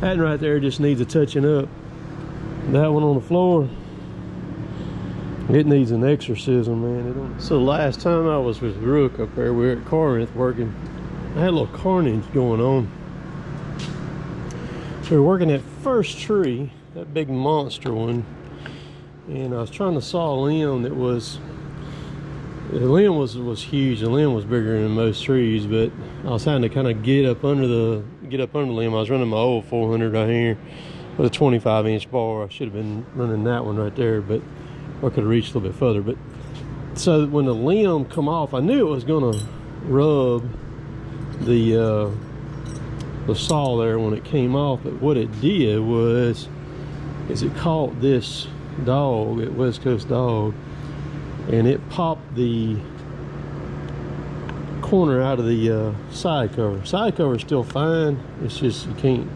That right there just needs a touching up. That one on the floor, it needs an exorcism, man. So last time I was with Rook up there, we were at Corinth working. I had a little carnage going on. We were working that first tree, that big monster one, and I was trying to saw a limb that was, the limb was huge. The limb was bigger than most trees, but I was having to kind of get up under the limb. I was running my old 400 right here with a 25-inch bar. I should have been running that one right there, but I could have reached a little bit further. But so when the limb come off, I knew it was gonna rub the saw there when it came off. But what it did was it caught this dog at West Coast Dog, and it popped the corner out of the side cover. Side cover is still fine. It's just you can't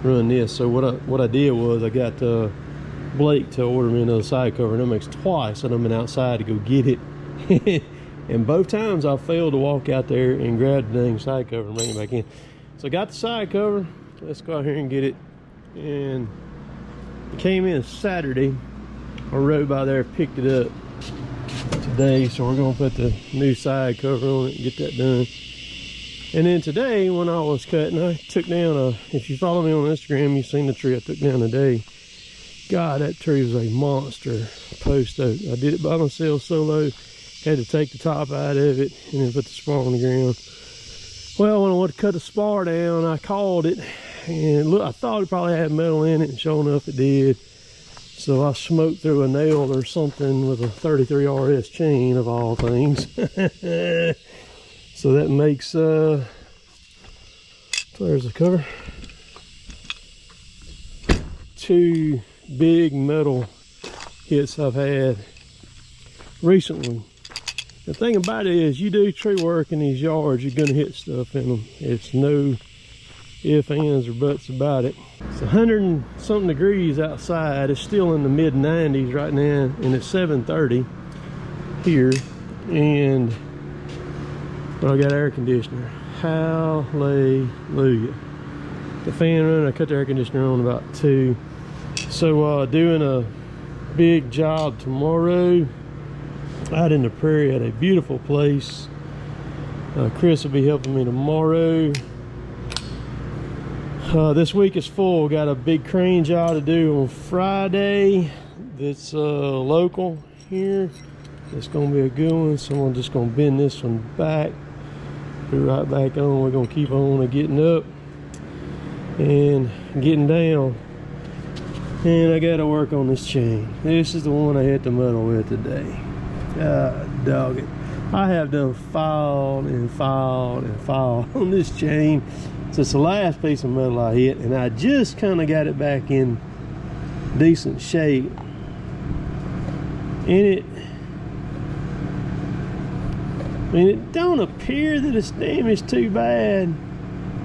run this. So what I did was I got Blake to order me another side cover, and that makes twice that I've been outside to go get it. And both times I failed to walk out there and grab the dang side cover and bring it back in. So I got the side cover. Let's go out here and get it. And it came in Saturday. I rode by there, picked it up today, so we're gonna put the new side cover on it and get that done. And then today when I was cutting, I took down if you follow me on Instagram, you've seen the tree I took down today. God, that tree was a monster post oak. I did it by myself solo, had to take the top out of it and then put the spar on the ground. Well, when I went to cut the spar down, I called it, and look, I thought it probably had metal in it, and sure enough it did. So I smoked through a nail or something with a 33 RS chain of all things. So that makes, there's the cover. 2 big metal hits I've had recently. The thing about it is, you do tree work in these yards, you're gonna hit stuff in them. It's no ifs, ands, or buts about it. It's 100 and something degrees outside. It's still in the mid 90s right now, and it's 7:30 here, and I got air conditioner. Hallelujah. The fan running, I cut the air conditioner on about 2. So doing a big job tomorrow out in the prairie at a beautiful place. Chris will be helping me tomorrow. This week is full. Got a big crane job to do on Friday that's local here. It's gonna be a good one. So I'm just gonna bend this one back, put it right back on. We're gonna keep on getting up and getting down. And I gotta work on this chain. This is the one I hit the metal with today. God dog it. I have done filed and filed and filed on this chain. So it's the last piece of metal I hit, and I just kind of got it back in decent shape. And it don't appear that it's damaged too bad.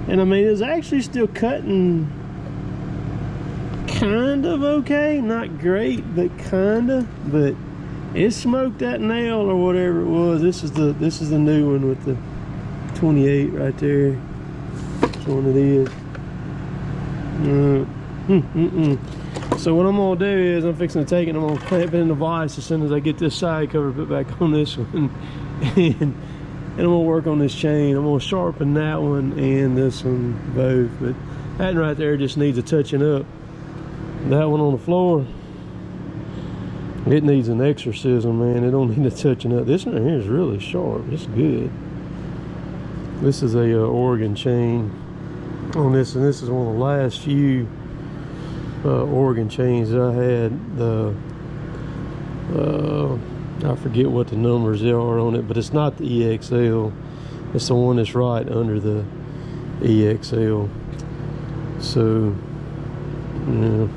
And I mean, it's actually still cutting kind of okay, not great, but kind of. But it smoked that nail or whatever it was. This is the new one with the 28 right there. That's the one it is. So what I'm gonna do is I'm fixing to take it and I'm gonna clamp it in the vise as soon as I get this side cover put back on this one. And I'm gonna work on this chain. I'm gonna sharpen that one and this one both. But that one right there just needs a touching up. That one on the floor, it needs an exorcism, man. It don't need a touching up. This one right here is really sharp. It's good. This is a Oregon chain on this, and this is one of the last few Oregon chains that I had. I forget what the numbers are on it, but it's not the EXL. It's the one that's right under the EXL. So, yeah,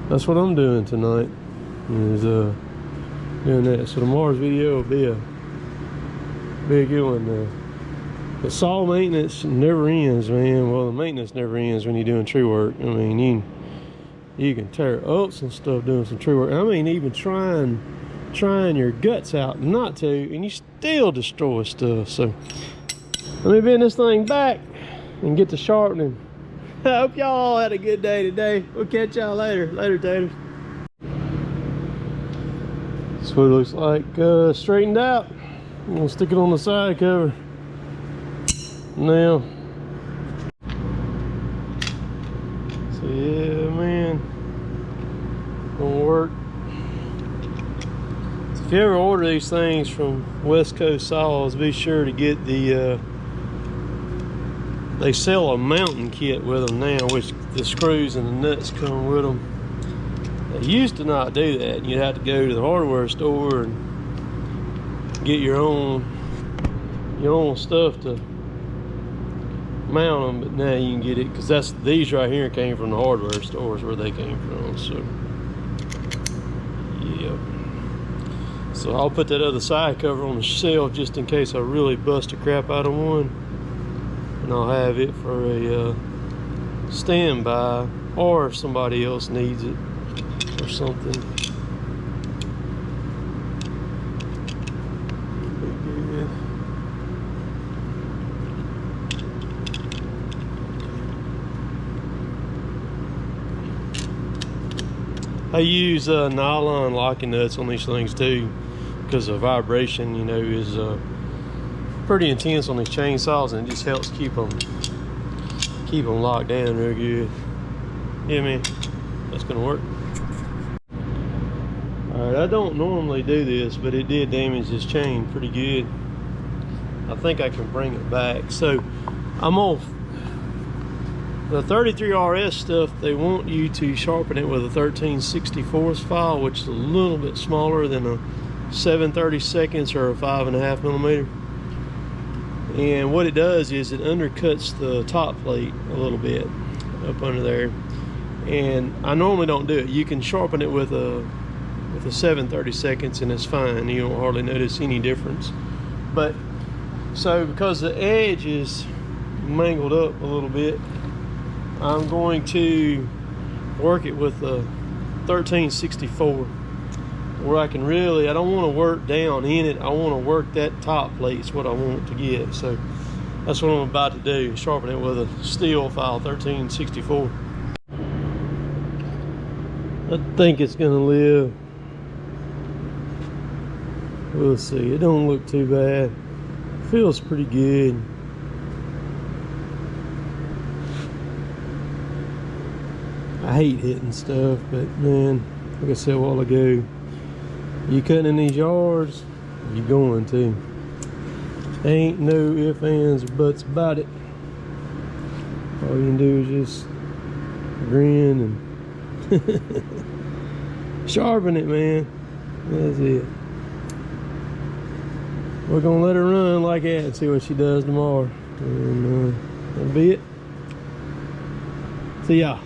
that's what I'm doing tonight. Is doing that. So tomorrow's video will be a good one. The saw maintenance never ends, man. Well, the maintenance never ends when you're doing tree work. I mean, you can tear up some stuff doing some tree work. I mean, even trying your guts out not to, and you still destroy stuff. So let me bend this thing back and get to sharpening. I hope y'all all had a good day today. We'll catch y'all later. Later, taters. That's what it looks like straightened out. I'm gonna stick it on the side cover now. So yeah, man, gonna work. So if you ever order these things from West Coast Saws, be sure to get the they sell a mountain kit with them now, which the screws and the nuts come with them. They used to not do that. You'd have to go to the hardware store and get your own stuff to mount them, but now you can get it, because these right here came from the hardware stores where they came from. So yeah, so I'll put that other side cover on the shelf just in case I really bust the crap out of one, and I'll have it for a standby, or if somebody else needs it or something. I use nylon locking nuts on these things too, because the vibration, you know, is pretty intense on these chainsaws, and it just helps keep them locked down real good. Yeah, man, that's gonna work. All right, I don't normally do this, but it did damage this chain pretty good. I think I can bring it back. So I'm off. The 33RS stuff, they want you to sharpen it with a 13/64 file, which is a little bit smaller than a 7/32 or a 5.5 millimeter. And what it does is it undercuts the top plate a little bit up under there. And I normally don't do it. You can sharpen it with a 7/32 and it's fine. You don't hardly notice any difference. But so because the edge is mangled up a little bit, I'm going to work it with a 13/64, where I can really, I don't want to work down in it, I want to work that top plate is what I want to get. So that's what I'm about to do, sharpen it with a steel file 13/64. I think it's gonna live. We'll see. It don't look too bad. Feels pretty good. I hate hitting stuff, but man, like I said a while ago, you cutting in these yards, you're going to. Ain't no ifs, ands, or buts about it. All you can do is just grin and sharpen it, man. That's it. We're gonna let her run like that and see what she does tomorrow. And that'll be it. See ya.